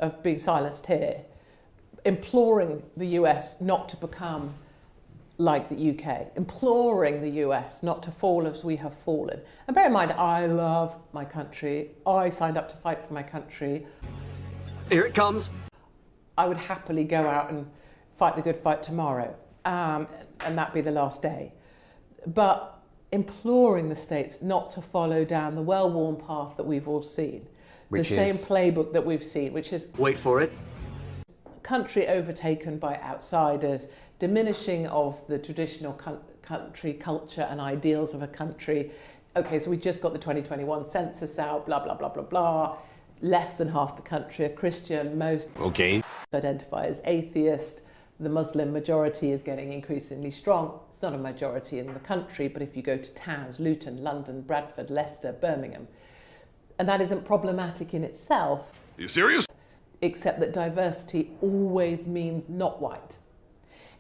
of being silenced here, imploring the US not to become like the UK, imploring the US not to fall as we have fallen. And bear in mind, I love my country. I signed up to fight for my country. Here it comes. I would happily go out and fight the good fight tomorrow, and that'd be the last day. But imploring the states not to follow down the well-worn path that we've all seen, same playbook that we've seen, which is, wait for it, country overtaken by outsiders, diminishing of the traditional country culture and ideals of a country. Okay, so we just got the 2021 census out, blah, blah, blah, blah, blah. Less than half the country are Christian, most identify as atheist. The Muslim majority is getting increasingly strong. It's not a majority in the country, but if you go to towns, Luton, London, Bradford, Leicester, Birmingham, and that isn't problematic in itself. Are you serious? Except that diversity always means not white.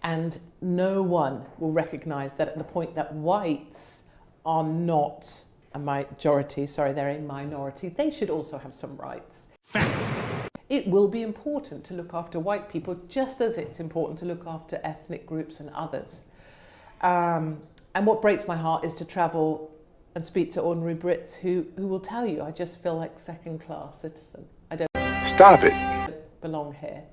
And no one will recognise that at the point that whites are not a majority, sorry, they're a minority, they should also have some rights. Fact. It will be important to look after white people just as it's important to look after ethnic groups and others. And what breaks my heart is to travel and speak to ordinary Brits who will tell you, I just feel like second-class citizen. I don't Stop it. belong here.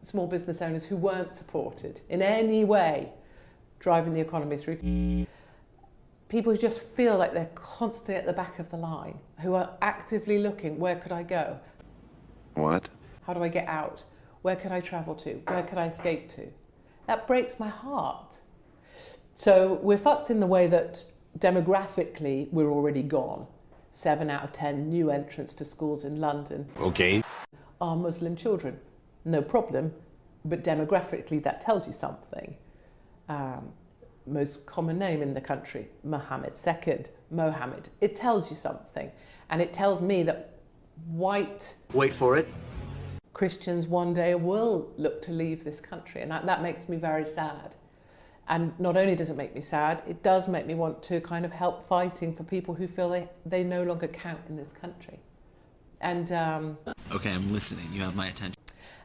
Small business owners who weren't supported in any way driving the economy through. People who just feel like they're constantly at the back of the line, who are actively looking, where could I go? What? How do I get out? Where could I travel to? Where could I escape to? That breaks my heart. So we're fucked in the way that demographically we're already gone. 7 out of 10 new entrants to schools in London are Muslim children. No problem, but demographically that tells you something. Most common name in the country, Mohammed, second, Mohammed. It tells you something. And it tells me that white, wait for it, Christians one day will look to leave this country. And that makes me very sad. And not only does it make me sad, it does make me want to kind of help fighting for people who feel they no longer count in this country. And okay, I'm listening. You have my attention.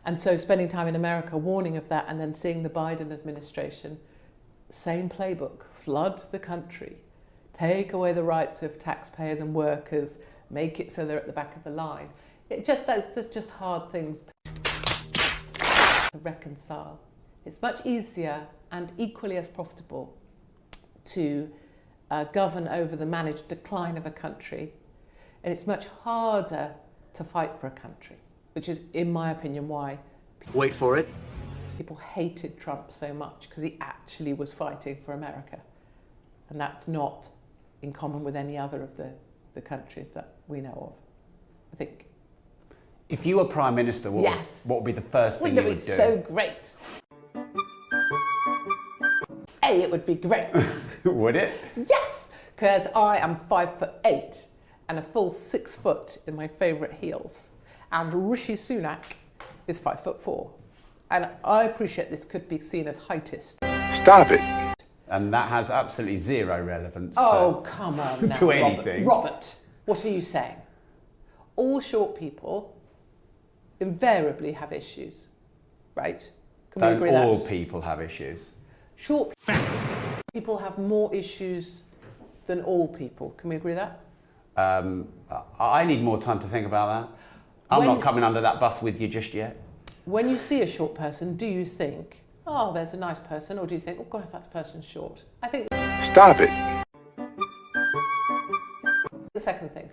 And so spending time in America, warning of that, and then seeing the Biden administration, same playbook, flood the country, take away the rights of taxpayers and workers, make it so they're at the back of the line. That's just hard things to reconcile. It's much easier and equally as profitable to govern over the managed decline of a country. And it's much harder to fight for a country, which is, in my opinion, why wait for it, people hated Trump so much, because he actually was fighting for America. And that's not in common with any other of the countries that we know of, I think. If you were Prime Minister, what would be the first thing you would do? So great. A, it would be great. Would it? Yes, because I am 5'8" and a full 6 foot in my favourite heels. And Rishi Sunak is 5'4". And I appreciate this could be seen as heightist. Stop it. And that has absolutely zero relevance come on now, to anything. Robert, what are you saying? All short people invariably have issues, right? Can we agree Don't all that? people have issues? Short people have more issues than all people. Can we agree that? I need more time to think about that. I'm not coming under that bus with you just yet. When you see a short person, do you think, oh, there's a nice person, or do you think, oh gosh, that person's short? I think. Stop it. The second thing,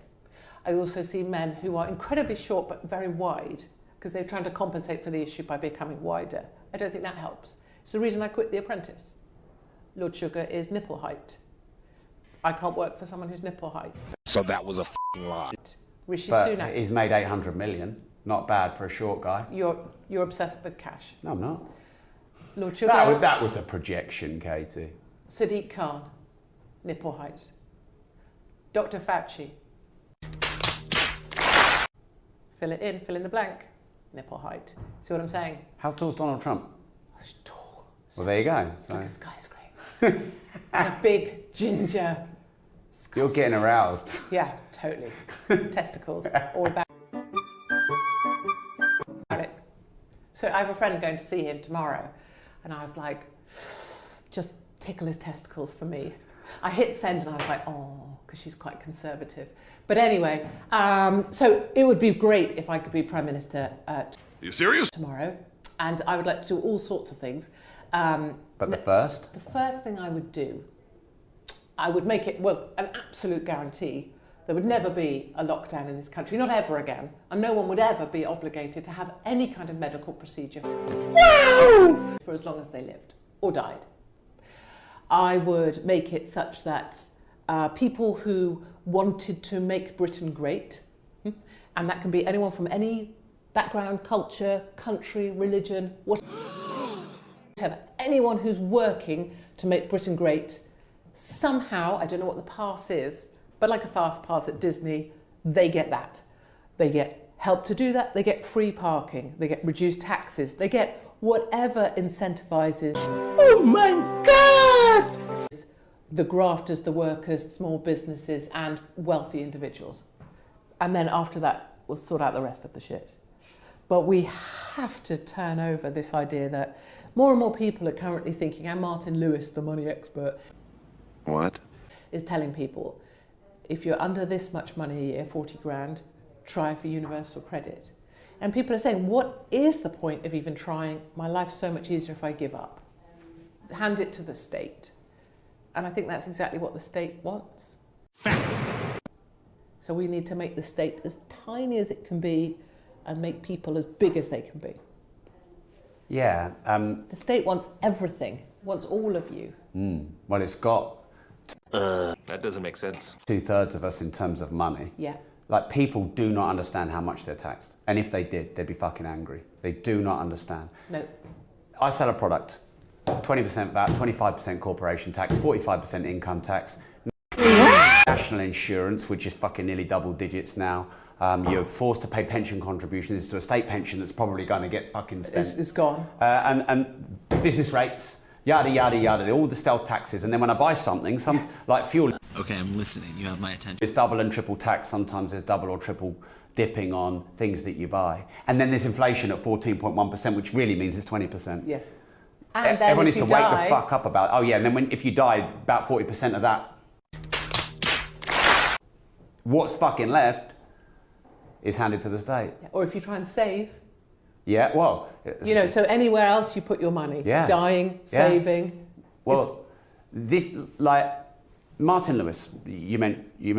I also see men who are incredibly short but very wide, because they're trying to compensate for the issue by becoming wider. I don't think that helps. It's the reason I quit The Apprentice. Lord Sugar is nipple height. I can't work for someone who's nipple height. So that was a lie. Rishi But Sunak. he's made 800 million. Not bad for a short guy. You're obsessed with cash. No, I'm not. Lord Sugar. That was a projection, Katie. Sadiq Khan, nipple height. Dr. Fauci. Fill it in, fill in the blank. Nipple height. See what I'm saying? How tall's Donald Trump? He's tall. Well, there you go. So. Like a skyscraper. A big ginger skyscraper. You're getting aroused. Yeah, totally. Testicles, all about. So I have a friend going to see him tomorrow, and I was like, just tickle his testicles for me. I hit send and I was like, oh, because she's quite conservative. But anyway, so it would be great if I could be Prime Minister Are you serious? tomorrow, and I would like to do all sorts of things. But the first thing I would do, I would make it, well, an absolute guarantee there would never be a lockdown in this country, not ever again, and no one would ever be obligated to have any kind of medical procedure for as long as they lived or died. I would make it such that people who wanted to make Britain great, and that can be anyone from any background, culture, country, religion, whatever, anyone who's working to make Britain great, somehow, I don't know what the pass is, but like a fast pass at Disney, they get that. They get help to do that, they get free parking, they get reduced taxes, they get whatever incentivises, oh my God, the grafters, the workers, small businesses and wealthy individuals. And then after that, we'll sort out the rest of the shit. But we have to turn over this idea that more and more people are currently thinking, and Martin Lewis, the money expert, What? is telling people, if you're under this much money a year, 40 grand, try for universal credit. And people are saying, what is the point of even trying? My life's so much easier if I give up. Hand it to the state. And I think that's exactly what the state wants. Fact. So we need to make the state as tiny as it can be and make people as big as they can be. Yeah. The state wants everything, wants all of you. Well, it's got That doesn't make sense. 2/3 of us in terms of money. Yeah. Like, people do not understand how much they're taxed. And if they did, they'd be fucking angry. They do not understand. No. I sell a product, 20% VAT, 25% corporation tax, 45% income tax, national insurance, which is fucking nearly double digits now. You're forced to pay pension contributions to a state pension that's probably going to get fucking spent. It's gone. And business rates, yada, yada, yada, all the stealth taxes. And then when I buy something, like fuel, Okay, I'm listening. You have my attention. it's double and triple tax. Sometimes there's double or triple dipping on things that you buy. And then there's inflation at 14.1%, which really means it's 20%. Yes. And then Everyone if needs to you wake die, the fuck up about, oh yeah, and then if you die, about 40% of that, what's fucking left is handed to the state. or if you try and save, Yeah, well. you know, so anywhere else you put your money, Yeah. dying, Yeah. saving. Well, this, like, Martin Lewis, you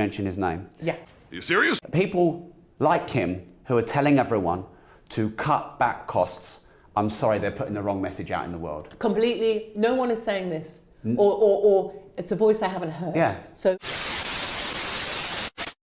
mentioned his name. Yeah. Are you serious? People like him who are telling everyone to cut back costs, I'm sorry, they're putting the wrong message out in the world. Completely, no one is saying this. Or it's a voice I haven't heard. Yeah. So